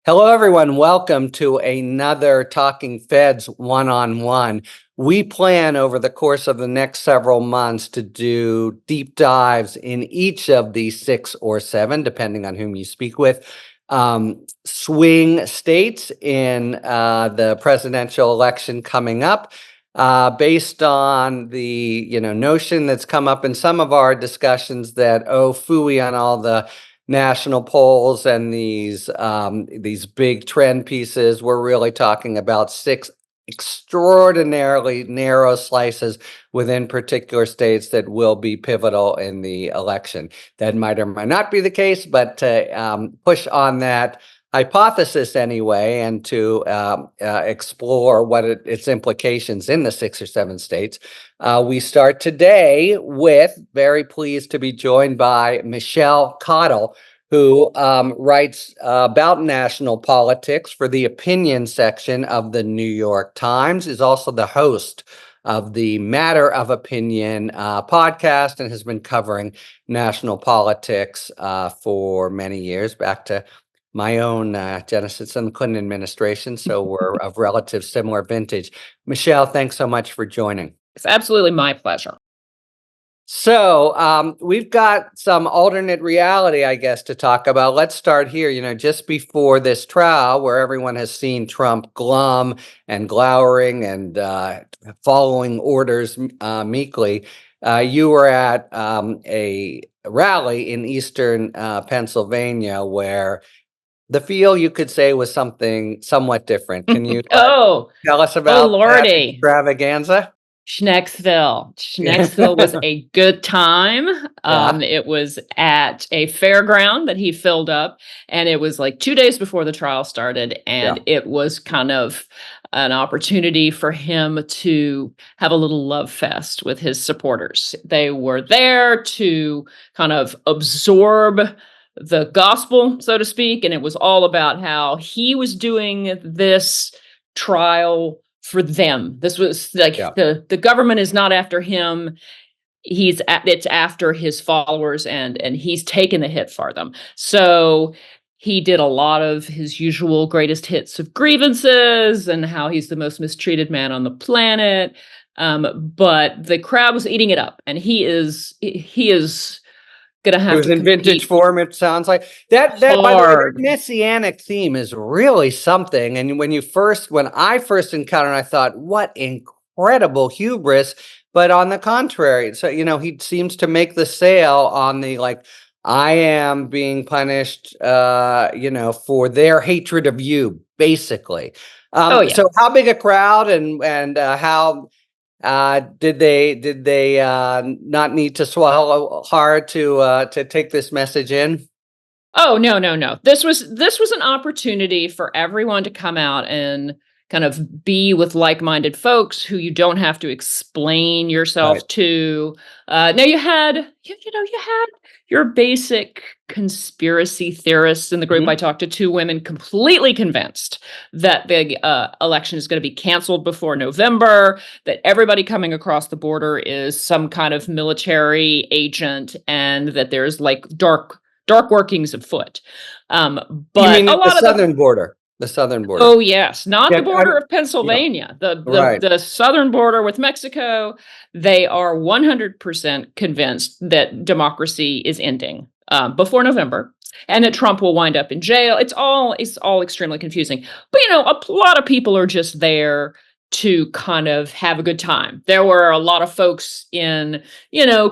Hello, everyone. Welcome to another Talking Feds one-on-one. We plan over the course of the next several months to do deep dives in each of these 6 or 7, depending on whom you speak with, swing states in the presidential election coming up. Based on the notion that's come up in some of our discussions that, oh, phooey on all the national polls and these big trend pieces. We're really talking about 6 extraordinarily narrow slices within particular states that will be pivotal in the election. That might or might not be the case, but to push on that hypothesis anyway, and to explore what its implications in the 6 or 7 states. We start today with, very pleased to be joined by Michelle Cottle, who writes about national politics for the opinion section of the New York Times, is also the host of the Matter of Opinion podcast, and has been covering national politics for many years, back to my own genesis in the Clinton administration. So we're of relative similar vintage. Michelle, thanks so much for joining. It's absolutely my pleasure. So we've got some alternate reality, I guess, to talk about. Let's start here. Just before this trial, where everyone has seen Trump glum and glowering and following orders meekly, you were at a rally in eastern Pennsylvania where the feel, you could say, was something somewhat different. Can you tell us about that extravaganza? Schnecksville was a good time. It was at a fairground that he filled up, and it was like 2 days before the trial started, and it was kind of an opportunity for him to have a little love fest with his supporters. They were there to kind of absorb the gospel, so to speak, and it was all about how he was doing this trial for them. This was like the government is not after him. It's after his followers, and he's taken the hit for them. So he did a lot of his usual greatest hits of grievances and how he's the most mistreated man on the planet. But the crowd was eating it up, and he is gonna have. It was in vintage form. It sounds like that. By the way, that messianic theme is really something. And when I first encountered it, I thought, what incredible hubris. But on the contrary, so he seems to make the sale on the I am being punished, for their hatred of you, basically. So how big a crowd, and how did they not need to swallow hard to take this message in? Oh, no. This was an opportunity for everyone to come out and kind of be with like-minded folks who you don't have to explain yourself to. Now you had your basic conspiracy theorists in the group. I talked to 2 women completely convinced that the election is going to be canceled before November, that everybody coming across the border is some kind of military agent, and that there's dark workings afoot. But you mean the southern border? The southern border. Oh, yes. Not the border of Pennsylvania. The southern border with Mexico. They are 100% convinced that democracy is ending before November, and that Trump will wind up in jail. It's all extremely confusing. But, a lot of people are just there to kind of have a good time. There were a lot of folks in,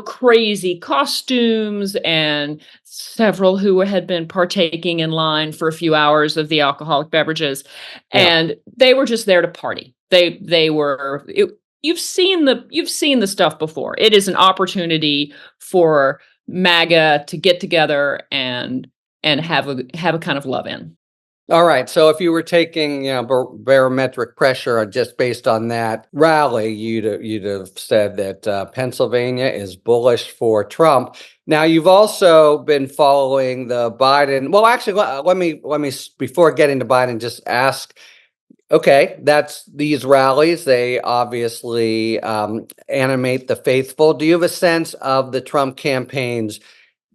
crazy costumes, and several who had been partaking in line for a few hours of the alcoholic beverages, and they were just there to party. You've seen the stuff before. It is an opportunity for MAGA to get together and have a kind of love in. All right. So if you were taking, barometric pressure just based on that rally, you'd have said that Pennsylvania is bullish for Trump. Now, you've also been following the Biden. Well, actually, let me before getting to Biden, just ask. Okay, that's these rallies. They obviously animate the faithful. Do you have a sense of the Trump campaign's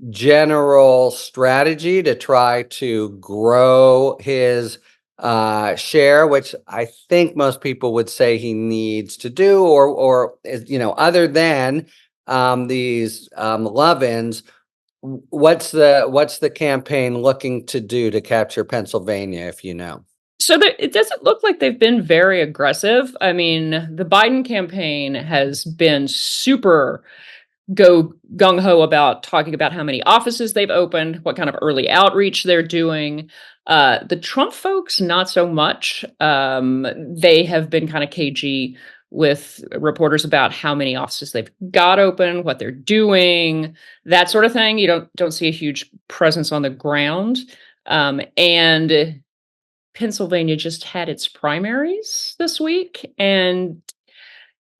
general strategy to try to grow his share, which I think most people would say he needs to do, or other than these love-ins, what's the campaign looking to do to capture Pennsylvania, if you know? So it doesn't look like they've been very aggressive. I mean, the Biden campaign has been super go gung ho about talking about how many offices they've opened, what kind of early outreach they're doing. The Trump folks, not so much. They have been kind of cagey with reporters about how many offices they've got open, what they're doing, that sort of thing. You don't see a huge presence on the ground. And Pennsylvania just had its primaries this week, and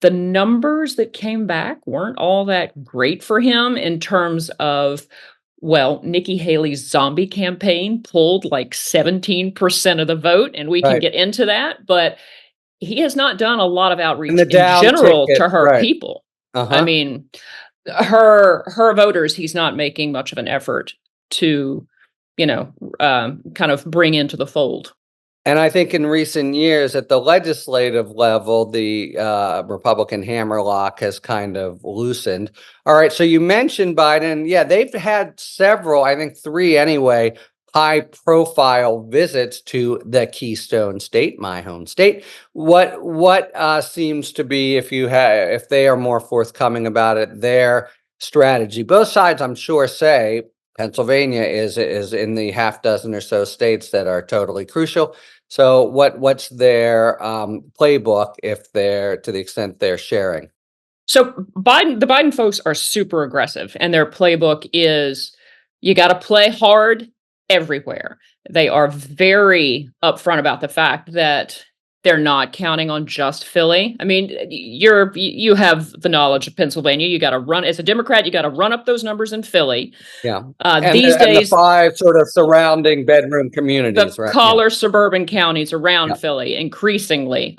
the numbers that came back weren't all that great for him in terms of, well, Nikki Haley's zombie campaign pulled like 17% of the vote, and we can Right. get into that, but he has not done a lot of And outreach the in down general ticket, to her right. people. I Uh-huh. mean, her voters, he's not making much of an effort to, kind of bring into the fold. And I think in recent years at the legislative level, the Republican hammerlock has kind of loosened. All right, so you mentioned Biden. Yeah, they've had several, I think three anyway, high-profile visits to the Keystone State, my home state. What seems to be, if they are more forthcoming about it, their strategy? Both sides, I'm sure, say Pennsylvania is in the half dozen or so states that are totally crucial. So what's their playbook, if they're, to the extent they're sharing? So the Biden folks are super aggressive, and their playbook is you got to play hard everywhere. They are very upfront about the fact that they're not counting on just Philly. I mean, you have the knowledge of Pennsylvania. You got to run as a Democrat. You got to run up those numbers in Philly. Yeah, These and the days, five sort of surrounding bedroom the communities, right? Yeah, collar suburban counties around yeah, Philly increasingly.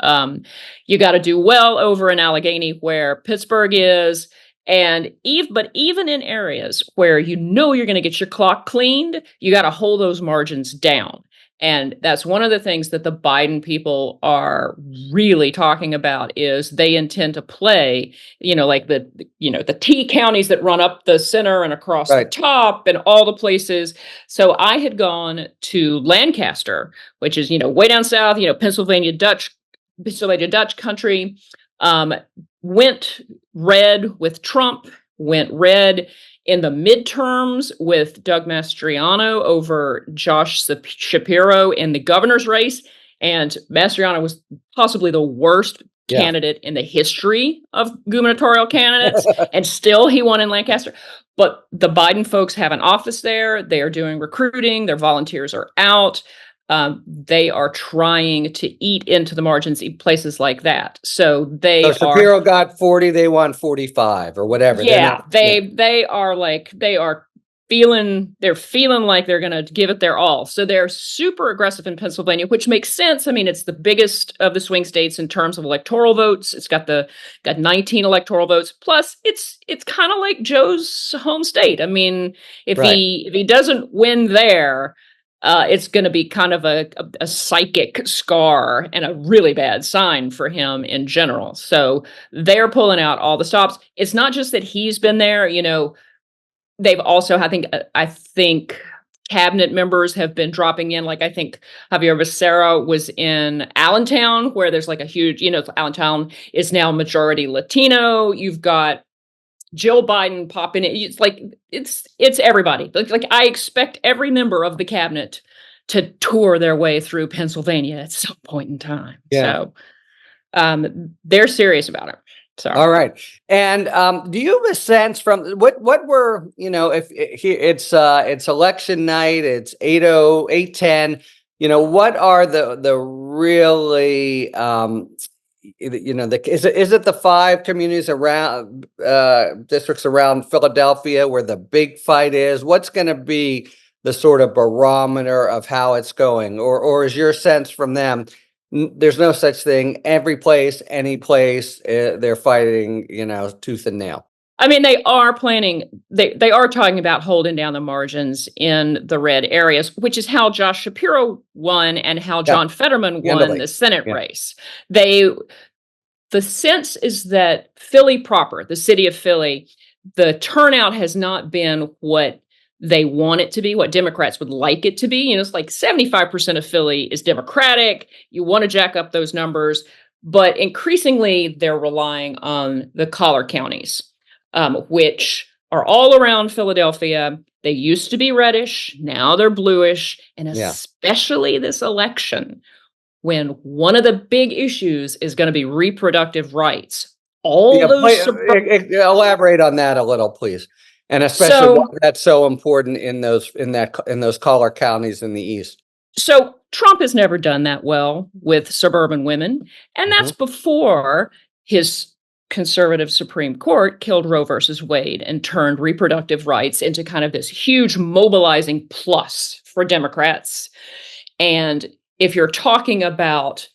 You got to do well over in Allegheny where Pittsburgh is. And even in areas where you know you're going to get your clock cleaned, you got to hold those margins down. And that's one of the things that the Biden people are really talking about is they intend to play, like the T counties that run up the center and across the right. top and all the places. So I had gone to Lancaster, which is, way down south, Pennsylvania Dutch country. Went red with Trump, went red in the midterms with Doug Mastriano over Josh Shapiro in the governor's race. And Mastriano was possibly the worst Yeah. candidate in the history of gubernatorial candidates. And still he won in Lancaster. But the Biden folks have an office there. They are doing recruiting. Their volunteers are out. They are trying to eat into the margins in places like that. So So they are, Shapiro got 40, they want 45 or whatever. They're yeah, not. Yeah, they're feeling like they're going to give it their all. So they're super aggressive in Pennsylvania, which makes sense. I mean, it's the biggest of the swing states in terms of electoral votes. It's got 19 electoral votes. Plus, it's kind of like Joe's home state. I mean, if right. he doesn't win there, it's going to be kind of a psychic scar and a really bad sign for him in general. So they're pulling out all the stops. It's not just that he's been there. They've also, I think cabinet members have been dropping in. Like I think Javier Becerra was in Allentown, where there's like a huge, Allentown is now majority Latino. You've got Jill Biden popping in. It's like it's everybody. Like I expect every member of the cabinet to tour their way through Pennsylvania at some point in time. Yeah. So they're serious about it. So All right. And do you have a sense from what were, if it's election night, it's 8:10, what are the really is it the five communities around districts around Philadelphia where the big fight is? What's going to be the sort of barometer of how it's going? Or is your sense from them, there's no such thing, every place, any place, they're fighting, tooth and nail? I mean, they are planning, they are talking about holding down the margins in the red areas, which is how Josh Shapiro won and how Yeah, John Fetterman won handily. the Senate Yeah, race. The sense is that Philly proper, the city of Philly, the turnout has not been what they want it to be, what Democrats would like it to be. You know, it's like 75% of Philly is Democratic. You want to jack up those numbers, but increasingly they're relying on the collar counties, which are all around Philadelphia. They used to be reddish, now they're bluish, and yeah. especially this election when one of the big issues is going to be reproductive rights. All Yeah, those suburban. elaborate on that a little, please. And especially why So, that's so important in those collar counties in the east. so Trump has never done that well with suburban women, and Mhm. that's before his conservative Supreme Court killed Roe versus Wade and turned reproductive rights into kind of this huge mobilizing plus for Democrats. And if you're talking about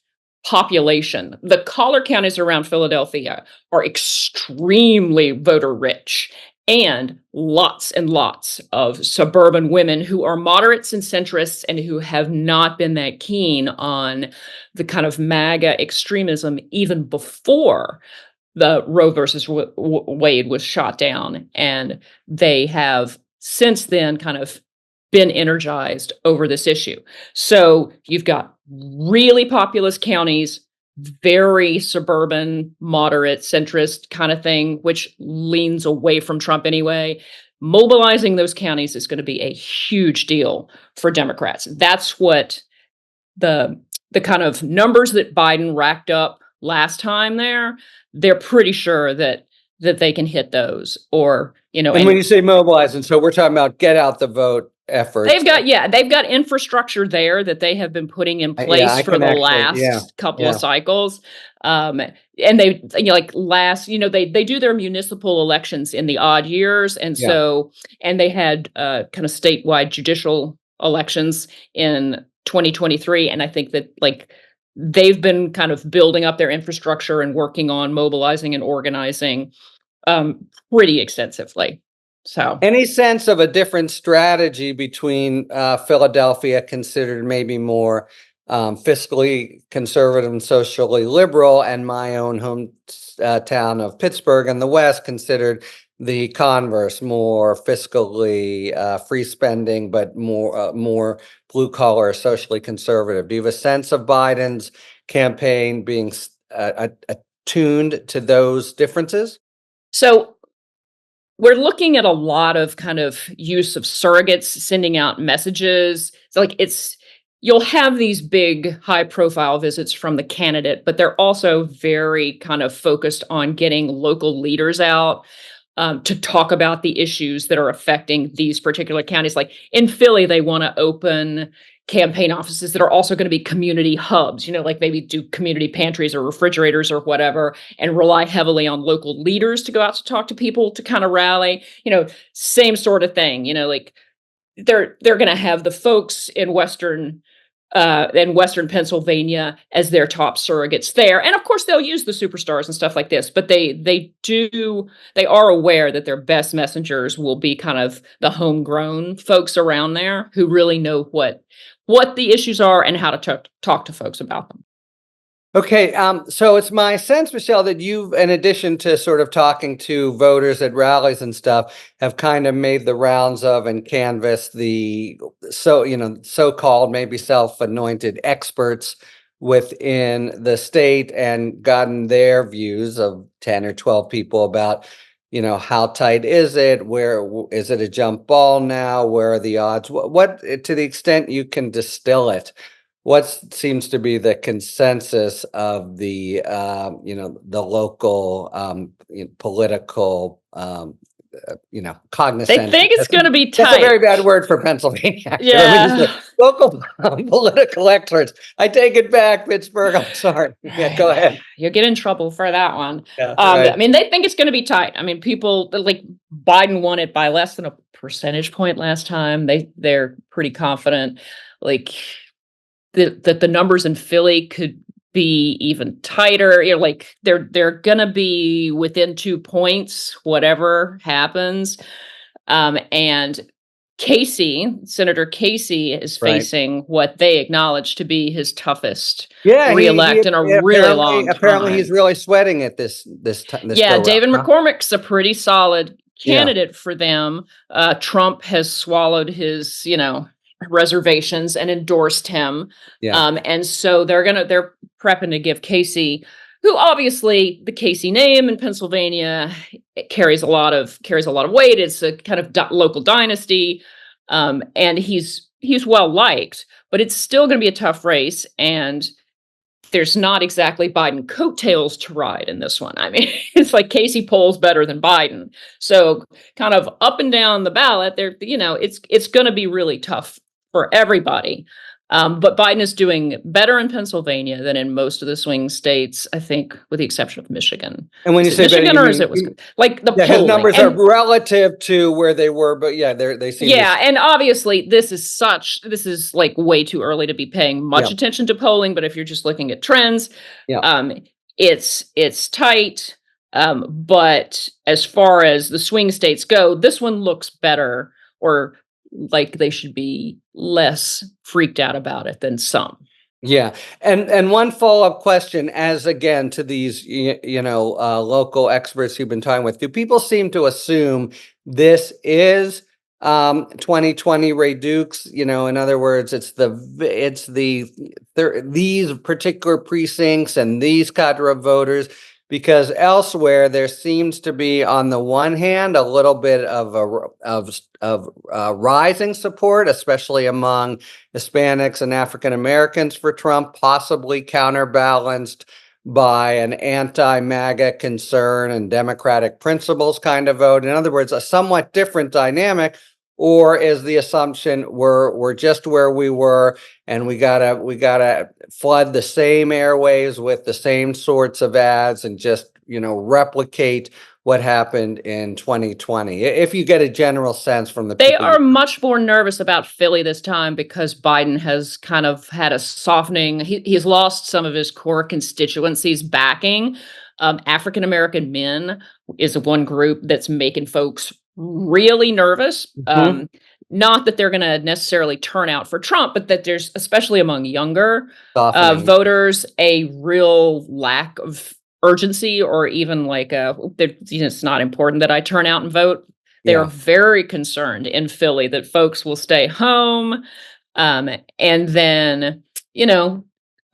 population, the collar counties around Philadelphia are extremely voter rich and lots of suburban women who are moderates and centrists and who have not been that keen on the kind of MAGA extremism even before the Roe versus Wade was shot down. And they have since then kind of been energized over this issue. So you've got really populous counties, very suburban, moderate, centrist kind of thing, which leans away from Trump anyway. Mobilizing those counties is going to be a huge deal for Democrats. That's what the the kind of numbers that Biden racked up last time there, they're pretty sure that they can hit those or, And when and you say mobilize, and so we're talking about get out the vote efforts. they've got infrastructure there that they have been putting in Yeah, place I for can the actually, last couple of yeah, cycles. And they, like last, they do their municipal elections in the odd years. And yeah. so, and they had kind of statewide judicial elections in 2023. And I think that like they've been kind of building up their infrastructure and working on mobilizing and organizing pretty extensively. So. Any sense of a different strategy between Philadelphia, considered maybe more fiscally conservative and socially liberal, and my own home town of Pittsburgh in the West, considered the converse, more fiscally free spending, but more blue collar, socially conservative? Do you have a sense of Biden's campaign being attuned to those differences? So we're looking at a lot of kind of use of surrogates sending out messages. So like you'll have these big high profile visits from the candidate, but they're also very kind of focused on getting local leaders out to talk about the issues that are affecting these particular counties. Like in Philly, they want to open campaign offices that are also going to be community hubs, like maybe do community pantries or refrigerators or whatever, and rely heavily on local leaders to go out to talk to people to kind of rally, same sort of thing, like they're going to have the folks in Western Pennsylvania as their top surrogates there. And of course they'll use the superstars and stuff like this, but they are aware that their best messengers will be kind of the homegrown folks around there who really know what the issues are and how to talk to folks about them. Okay, so it's my sense, Michelle, that you've, in addition to sort of talking to voters at rallies and stuff, have kind of made the rounds of and canvassed the so-called maybe self-anointed experts within the state and gotten their views of 10 or 12 people about, how tight is it? Where is it a jump ball now? Where are the odds? What to the extent you can distill it, what seems to be the consensus of the local political They cognizant? think it's going to be That's a very tight. bad word for Pennsylvania. Actually, let me just say Yeah. local political experts. I take it back, Pittsburgh. I'm sorry. Yeah, go ahead. You'll get in trouble for that one. Yeah, right. I mean, they think it's going to be tight. I mean, people like Biden won it by less than a percentage point last time. They're pretty confident, like that the numbers in Philly could be even tighter. You know, like they're gonna be within 2 points, whatever happens. And Senator Casey is Right. facing what they acknowledge to be his toughest Yeah, reelect in a really long apparently he's time. really sweating it this Yeah, go round, David huh? McCormick's a pretty solid Yeah, candidate for them. Trump has swallowed his, reservations and endorsed him. yeah, And so they're prepping to give Casey, who obviously the Casey name in Pennsylvania it carries a lot of weight. It's a kind of local dynasty, and he's well liked, but it's still going to be a tough race. And there's not exactly Biden coattails to ride in this one. I mean, it's like Casey polls better than Biden. So kind of up and down the ballot, it's going to be really tough for everybody. But Biden is doing better in Pennsylvania than in most of the swing states, I think, with the exception of Michigan. and when you Is it say better, Michigan you or is mean it Wisconsin? Like the yeah, his polling. numbers are relative to where they were, but yeah, they seem to Yeah, and obviously this is like way too early to be paying much yeah, attention to polling, but if you're just looking at trends, yeah. um, it's tight. But as far as the swing states go, this one looks better, or like they should be less freaked out about it than some. Yeah, and one follow-up question, as again to these local experts you've been talking with, do people seem to assume this is 2020 Ray Dukes? In other words, these particular precincts and these cadre of voters, because elsewhere there seems to be, on the one hand, a little bit of rising support, especially among Hispanics and African Americans for Trump, possibly counterbalanced by an anti-MAGA concern and democratic principles kind of vote. In other words, a somewhat different dynamic. Or is the assumption we're just where we were, and we gotta flood the same airwaves with the same sorts of ads and just replicate what happened in 2020? If you get a general sense from the They people are much more nervous about Philly this time because Biden has kind of had a softening. He's lost some of his core constituencies backing. African American men is one group that's making folks really nervous. Mhm. Not that they're going to necessarily turn out for Trump, but that there's, especially among younger Softening. voters, a real lack of urgency, or even like it's not important that I turn out and vote. They are Yeah. very concerned in Philly that folks will stay home. And then,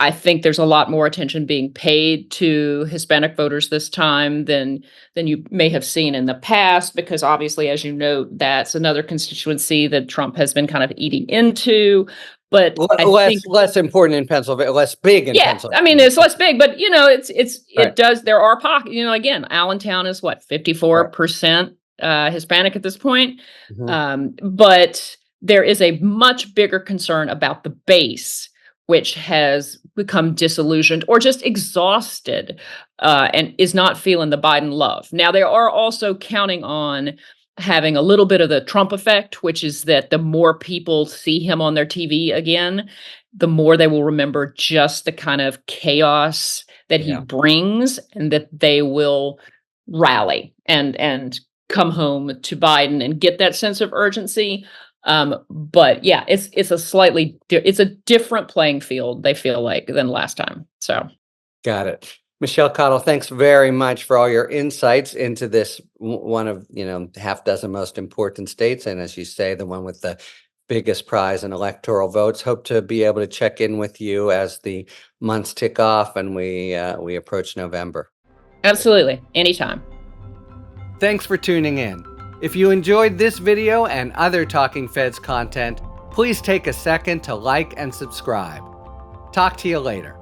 I think there's a lot more attention being paid to Hispanic voters this time than you may have seen in the past, because obviously, as you know, that's another constituency that Trump has been kind of eating into. But I think, Less important in Pennsylvania, less big in yeah, I mean, Pennsylvania. it's less big, but Right. it does. There are pockets. Again, Allentown is what, Right. 54% Hispanic at this point. Mhm. But there is a much bigger concern about the base, which has become disillusioned or just exhausted, and is not feeling the Biden love. Now, they are also counting on having a little bit of the Trump effect, which is that the more people see him on their TV again, the more they will remember just the kind of chaos that he Yeah. brings, and that they will rally and come home to Biden and get that sense of urgency. But yeah, it's a different playing field, they feel like, than last time. So Got it. Michelle Cottle, thanks very much for all your insights into this one of, half dozen most important states. And as you say, the one with the biggest prize in electoral votes. Hope to be able to check in with you as the months tick off and we approach November. absolutely, anytime. Thanks for tuning in. If you enjoyed this video and other Talking Feds content, please take a second to like and subscribe. Talk to you later.